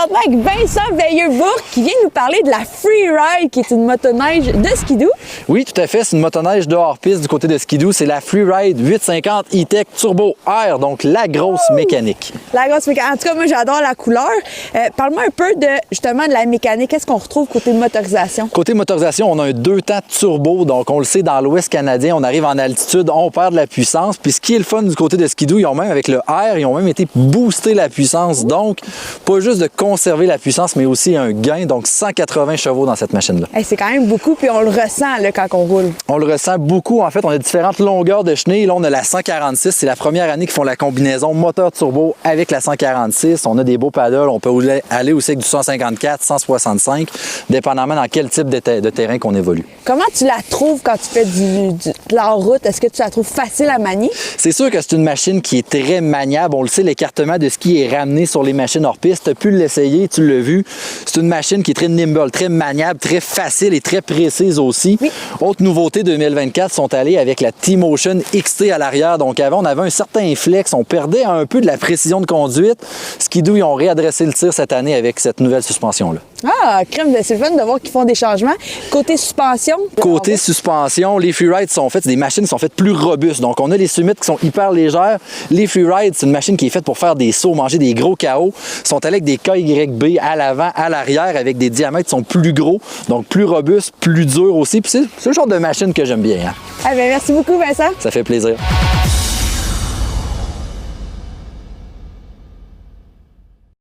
présentement avec Vincent Veilleux-Bourque qui vient nous parler de la Freeride, qui est une motoneige de skidoo. Oui, tout à fait. C'est une motoneige de hors-piste du côté de skidoo. C'est la Freeride 850 E-Tech Turbo Air, donc la grosse mécanique. La grosse mécanique. En tout cas, moi, j'adore la couleur. Parle-moi un peu justement de la mécanique. Qu'est-ce qu'on retrouve côté motorisation? Côté motorisation, on a un 2 temps turbo. Donc, on le sait, dans l'Ouest canadien, on arrive en altitude, on perd de la puissance. Puis, ce qui est le fun du côté de skidoo, ils ont même, avec le Air, ils ont même été booster la puissance. Donc, pas juste de conserver la puissance, mais aussi un gain. Donc, 180 chevaux dans cette machine-là. Hey, c'est quand même beaucoup, puis on le ressent là, quand on roule. On le ressent beaucoup. En fait, on a différentes longueurs de chenilles. Là, on a la 146. C'est la première année qu'ils font la combinaison moteur turbo avec la 146. On a des beaux paddles. On peut aller aussi avec du 154, 165, dépendamment dans quel type de terrain qu'on évolue. Comment tu la trouves quand tu fais de la route? Est-ce que tu la trouves facile à manier? C'est sûr que c'est une machine qui est très maniable. On le sait, l'écartement de ski est ramené sur les machines hors piste. Tu as pu l'essayer, tu l'as vu. C'est une machine qui est très nimble, très maniable, très facile et très précise aussi. Oui. Autre nouveauté 2024, sont allés avec la T-Motion XT à l'arrière. Donc avant, on avait un certain flex, on perdait un peu de la précision de conduite. Skidoo, ils ont réadressé le tir cette année avec cette nouvelle suspension-là. Ah, crème, c'est le fun de voir qu'ils font des changements. Côté suspension? Côté suspension, les Freeride sont faites, c'est des machines qui sont faites plus robustes. Donc, on a les Summit qui sont hyper légères. Les Freeride, c'est une machine qui est faite pour faire des sauts, manger des gros KO. Ils sont allés avec des KYB à l'avant, à l'arrière, avec des diamètres qui sont plus gros, donc plus robustes, plus durs aussi. Puis c'est le genre de machine que j'aime bien. Hein? Ah ben, merci beaucoup, Vincent. Ça fait plaisir.